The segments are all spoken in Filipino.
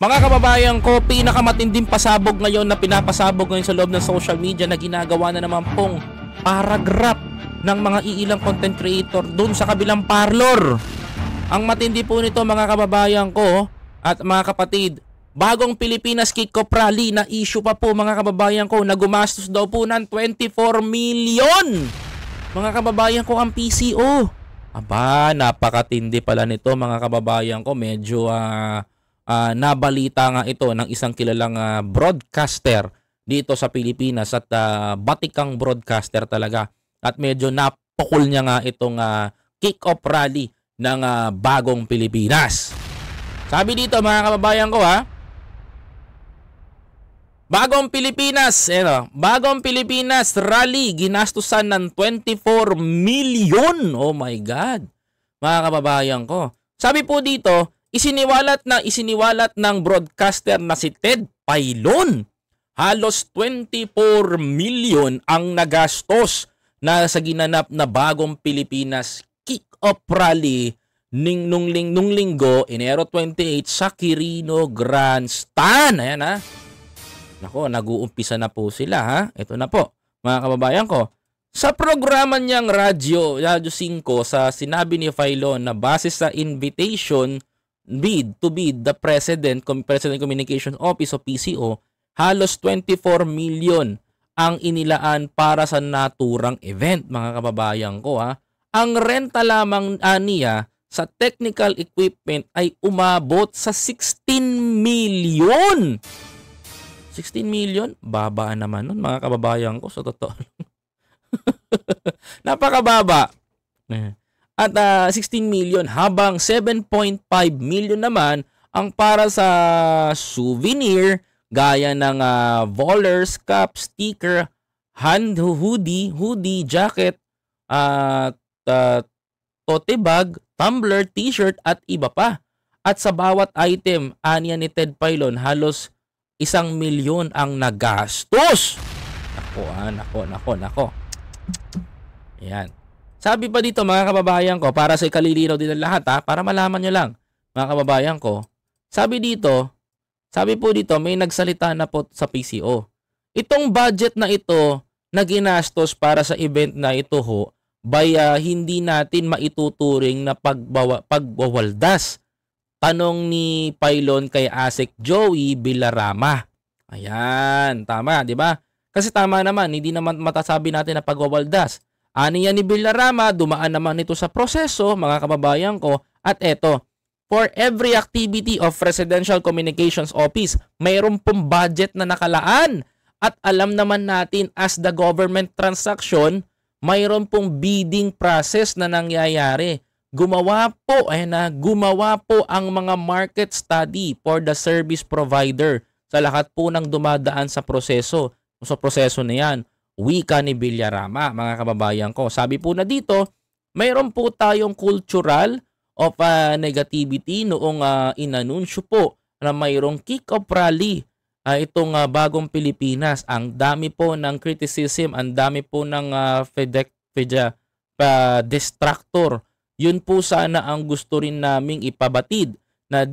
Mga kababayan ko, pinakamatinding pasabog ngayon na pinapasabog ngayon sa loob ng social media na ginagawa na naman pong paragraph ng mga iilang content creator dun sa kabilang parlor. Ang matindi po nito mga kababayan ko at mga kapatid, bagong Pilipinas kick-off rally na issue pa po mga kababayan ko na gumastos daw po ng 24 million. Mga kababayan ko ang PCO. Aba, napakatindi pala nito mga kababayan ko. Medyo nabalita nga ito ng isang kilalang broadcaster dito sa Pilipinas at batikang broadcaster talaga. At medyo napukol niya nga itong kick-off rally ng bagong Pilipinas. Sabi dito mga kababayan ko Bagong Pilipinas, Bagong Pilipinas rally ginastusan ng 24 million. Oh my God. Mga kababayan ko. Sabi po dito, isiniwalat ng broadcaster na si Ted Pailon. Halos 24 million ang nagastos na sa ginanap na Bagong Pilipinas kick-off rally nung linggo, Enero 28 sa Quirino Grandstand. Ayan Nako, nag-uumpisa na po sila Ito na po, mga kababayan ko. Sa programa niyang Radyo 5 sa sinabi ni Pailon na base sa invitation to bid the President Communication Office o PCO, halos 24 million ang inilaan para sa naturang event, mga kababayan ko Ang renta lamang niya sa technical equipment ay umabot sa 16 million. 16 million? Baba naman nun, mga kababayan ko, sa totoo. Napakababa. At 16 million habang 7.5 million naman ang para sa souvenir gaya ng bowlers, cap, sticker, hand hoodie, jacket, tote bag, tumbler, t-shirt at iba pa. At sa bawat item, aniya ni Ted Pailon, halos 1 milyon ang nagastos. Nako. Ayan. Sabi pa dito mga kababayan ko, para sa ikalilinaw din ng lahat para malaman nyo lang mga kababayan ko. Sabi po dito may nagsalita na po sa PCO. Itong budget na ito na ginastos para sa event na ito hindi natin maituturing na pagwawaldas. Tanong ni Pailon kay Asek Joey Villarama. Ayan, tama, di ba? Kasi tama naman, hindi naman matasabi natin na pagwawaldas. Aniya ni Villarama, dumaan naman ito sa proseso, mga kababayan ko. At eto, for every activity of Presidential Communications Office, mayroon pong budget na nakalaan. At alam naman natin as the government transaction, mayroon pong bidding process na nangyayari. Gumawa po ang mga market study for the service provider sa lahat po ng dumadaan sa proseso. Sa proseso na yan, wika ni Villarama, mga kababayan ko. Sabi po na dito, mayroon po tayong cultural of negativity noong inanunsyo po na mayroong kick-off rally itong Bagong Pilipinas. Ang dami po ng criticism, ang dami po ng distractor. Yun po sana ang gusto rin naming ipabatid na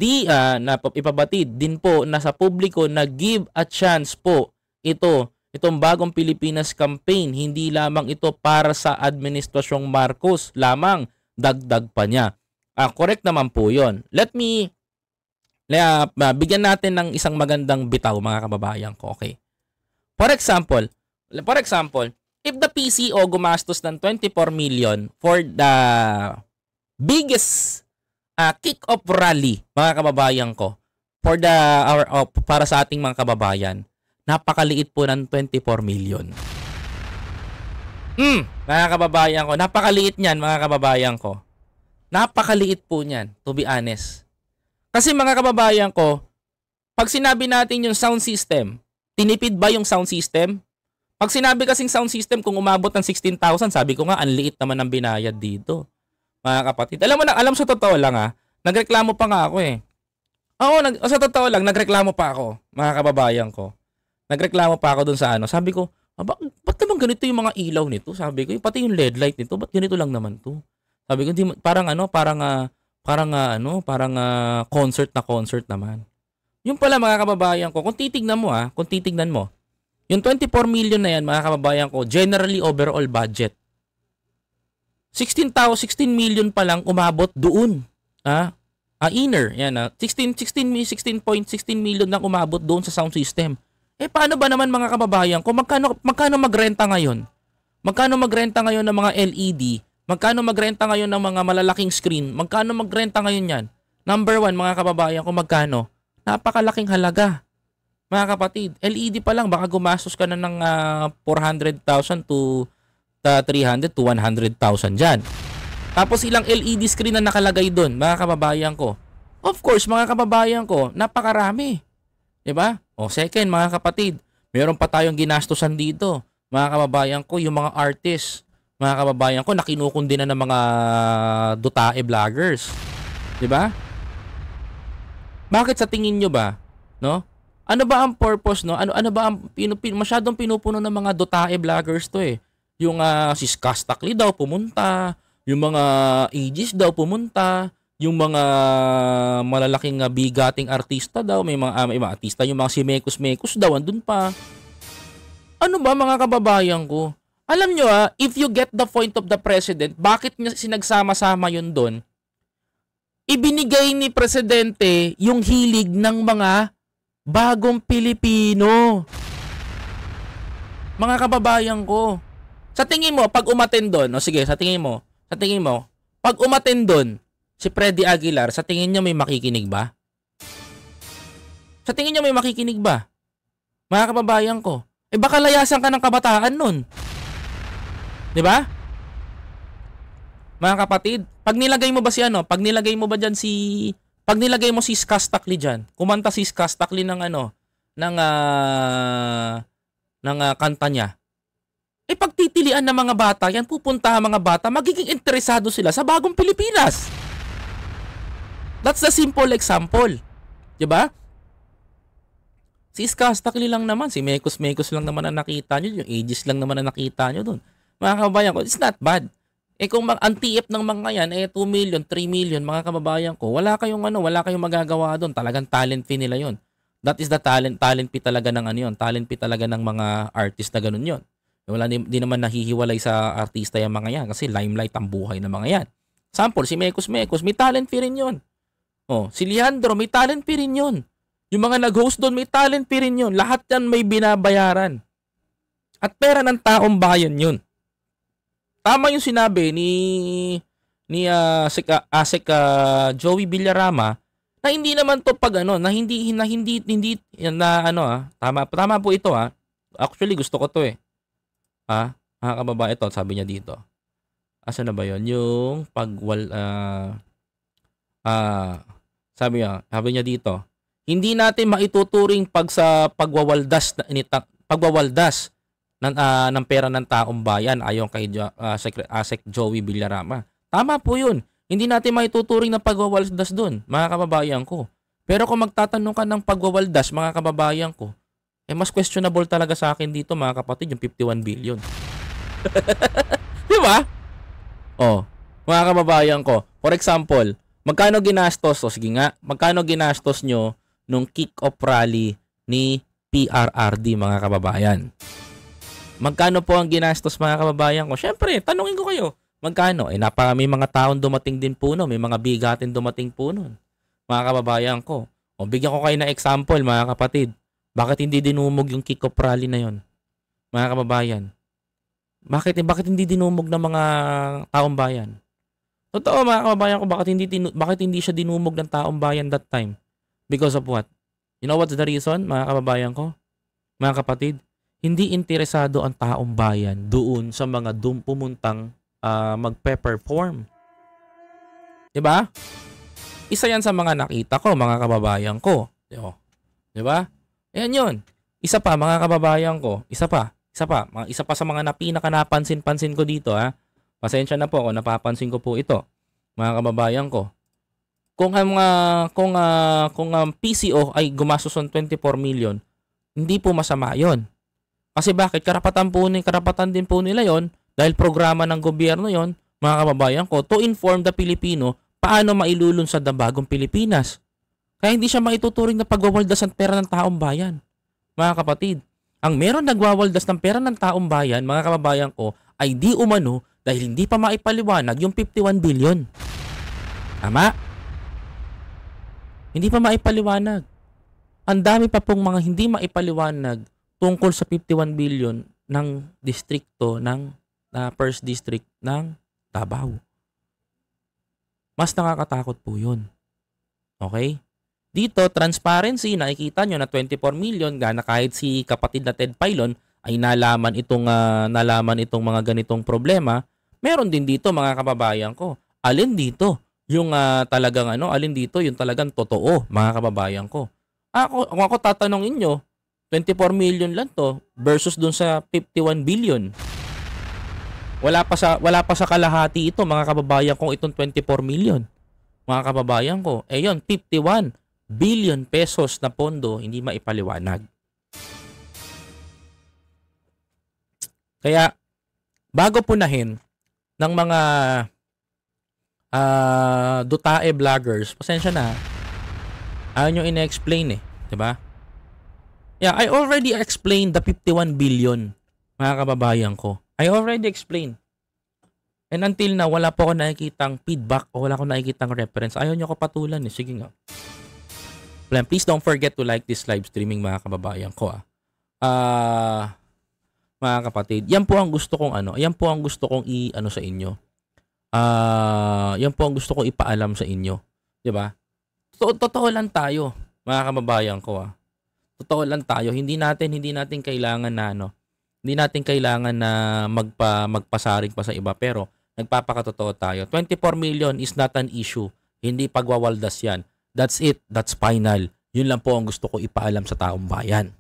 ipabatid din po na sa publiko na give a chance po itong Bagong Pilipinas campaign. Hindi lamang ito para sa Administrasyong Marcos lamang, dagdag pa niya. Correct naman po yun. Let me bigyan natin ng isang magandang bitaw mga kababayan ko. Okay. For example, if the PCO gumastos ng 24 million for the biggest kick-off rally, mga kababayan ko, para sa ating mga kababayan, napakaliit po ng 24 million. Mga kababayan ko, napakaliit niyan, mga kababayan ko. Napakaliit po niyan, to be honest. Kasi mga kababayan ko, pag sinabi natin yung sound system, tinipid ba yung sound system? Pag sinabi kasing sound system, kung umabot ng 16,000, sabi ko nga, ang liit naman ang binayad dito. Mga kapatid. Alam sa totoo lang nagreklamo pa nga ako sa totoo lang, nagreklamo pa ako, mga kababayan ko. Nagreklamo pa ako dun sa Sabi ko, ba't naman ganito yung mga ilaw nito? Sabi ko, pati yung LED light nito, ba't ganito lang naman to? Sabi ko, parang concert naman. Yung pala mga kababayan ko, kung titignan mo kung titignan mo, yung 24 million na yan mga kababayan ko, generally overall budget. 16 million pa lang umabot doon. Inner, yan 16 million lang umabot doon sa sound system. Paano ba naman mga kababayan ko, magkano magrenta ngayon? Magkano magrenta ngayon ng mga LED? Magkano magrenta ngayon ng mga malalaking screen? Magkano magrenta ngayon yan? Number 1 mga kababayan ko, magkano? Napakalaking halaga. Mga kapatid, LED pa lang, baka gumastos ka na ng 400,000 to 300 to 100,000 dyan. Tapos ilang LED screen na nakalagay doon, mga kababayan ko. Of course, mga kababayan ko, napakarami. Diba? Second, mga kapatid, meron pa tayong ginastosan dito. Mga kababayan ko, yung mga artists, mga kababayan ko, nakinukundi na ng mga dutae vloggers. Diba? Bakit sa tingin nyo ba, no? Ano ba ang purpose, no? Ano ba ang masyadong pinupuno ng mga dotae vloggers to Yung si Skastakli daw pumunta, yung mga Aegis daw pumunta, yung mga malalaking bigating artista daw, may mga artista, yung mga si Mekos daw andun pa. Ano ba mga kababayan ko? Alam nyo if you get the point of the president, bakit niya sinagsama-sama yun doon? Ibinigay ni presidente yung hilig ng mga bagong Pilipino. Mga kababayan ko. Sa tingin mo, pag umattend doon, sige, sa tingin mo, pag umattend doon, si Freddy Aguilar, sa tingin niyo may makikinig ba? Sa tingin niyo may makikinig ba? Mga kababayan ko. Baka layasan ka ng kabataan nun. Diba? Mga kapatid, pag nilagay mo ba pag nilagay mo ba dyan pag nilagay mo si Skastakli dyan, kumanta si Skastakli ng kanta niya, pagtitilian ng mga bata, yan pupunta ang mga bata, magiging interesado sila sa bagong Pilipinas. That's the simple example. Diba? Si Skastakli lang naman, si Mekos lang naman ang nakita nyo, yung Aegis lang naman ang nakita nyo dun. Mga kababayan ko, it's not bad. Kung ang TF ng mga yan 2 million, 3 million mga kababayan ko, wala kayong magagawa doon. Talagang talent fee nila 'yon. That is the talent fee talaga ng talent fee talaga ng mga artist na ganoon 'yon. Wala di naman nahihiwalay sa artista yung mga yan kasi limelight ang buhay ng mga yan. Sample si Mekos, may talent fee rin 'yon. Si Leandro, may talent fee rin 'yon. Yung mga nag-host doon, may talent fee rin 'yon. Lahat yan may binabayaran. At pera ng taong bayan 'yun. Tama yung sinabi ni Asek Joey Villarama na hindi naman to pag tama po ito Actually gusto ko to mga kababae, ito sabi niya dito. Asa na ba 'yon? Yung sabi niya dito. Hindi natin maituturing pagwawaldas ng pera ng taong bayan ayon kay Asek Joey Villarama. Tama po yun. Hindi natin maituturing na pagwawaldas doon, mga kababayan ko. Pero kung magtatanong ka ng pagwawaldas, mga kababayan ko, mas questionable talaga sa akin dito, mga kapatid, yung 51 billion. Di ba? Mga kababayan ko, for example, magkano ginastos, magkano ginastos nyo nung kick-off rally ni PRRD, mga kababayan? Magkano po ang ginastos, mga kababayan ko? Siyempre, tanungin ko kayo. Magkano? May mga taon dumating din po nun. May mga bigatin dumating po nun. Mga kababayan ko. Bigyan ko kayo ng example, mga kapatid. Bakit hindi dinumog yung kick-off rally na yon? Mga kababayan. Bakit hindi dinumog ng mga taong bayan? Totoo, mga kababayan ko, bakit hindi siya dinumog ng taong bayan that time? Because of what? You know what's the reason, mga kababayan ko? Mga kapatid? Hindi interesado ang taong bayan doon sa mga pumuntang magpe-perform. Diba? Isa yan sa mga nakita ko, mga kababayan ko. Diba? Ayan yun. Isa pa, mga kababayan ko. Isa pa sa mga pinaka-napansin-pansin ko dito, Pasensya na po kung napapansin ko po ito, mga kababayan ko. Kung PCO ay gumastos ng 24 million, hindi po masama yon. Kasi bakit? Karapatan din po nila yon dahil programa ng gobyerno yon, mga kababayan ko, to inform the Filipino paano mailulunsad ang bagong Pilipinas. Kaya hindi siya maituturing na pagwawaldas ng pera ng taong bayan. Mga kapatid, ang meron nagwawaldas ng pera ng taong bayan, mga kababayan ko, ay di umano dahil hindi pa maipaliwanag yung 51 billion. Tama? Hindi pa maipaliwanag. Ang dami pa pong mga hindi maipaliwanag tungkol sa 51 billion ng distrikto ng first district ng Davao. Mas nakakatakot po yun. Okay? Dito, transparency, nakikita nyo na 24 million na kahit si kapatid na Ted Filon ay nalaman itong mga ganitong problema. Meron din dito mga kababayan ko. Alin dito yung alin dito yung talagang totoo mga kababayan ko. Kung ako tatanungin nyo, 24 million lang to versus dun sa 51 billion. Wala pa sa kalahati ito mga kababayan ko itong 24 million. Mga kababayan ko, yun, 51 billion pesos na pondo hindi maipaliwanag. Kaya bago punahin ng mga dutae vloggers, pasensya na. Ayaw nyo ina-explain eh, 'di ba? Yeah, I already explained the 51 billion, mga kababayan ko. I already explained. And until now, wala po ako nakikitang feedback o wala ako nakikitang reference. Ayaw nyo ko patulan eh. Sige nga. Please don't forget to like this live streaming mga kababayan ko. Mga kapatid, yan po ang gusto kong yan po ang gusto kong sa inyo. Yan po ang gusto kong ipaalam sa inyo, 'di ba? Totoo lang tayo, mga kababayan ko. Totoo lang tayo, hindi natin kailangan na hindi natin kailangan na magpasaring pa sa iba, pero nagpapakatotoo tayo. 24 million is not an issue. Hindi pagwawaldas yan. That's it. That's final. Yun lang po ang gusto ko ipaalam sa taong bayan.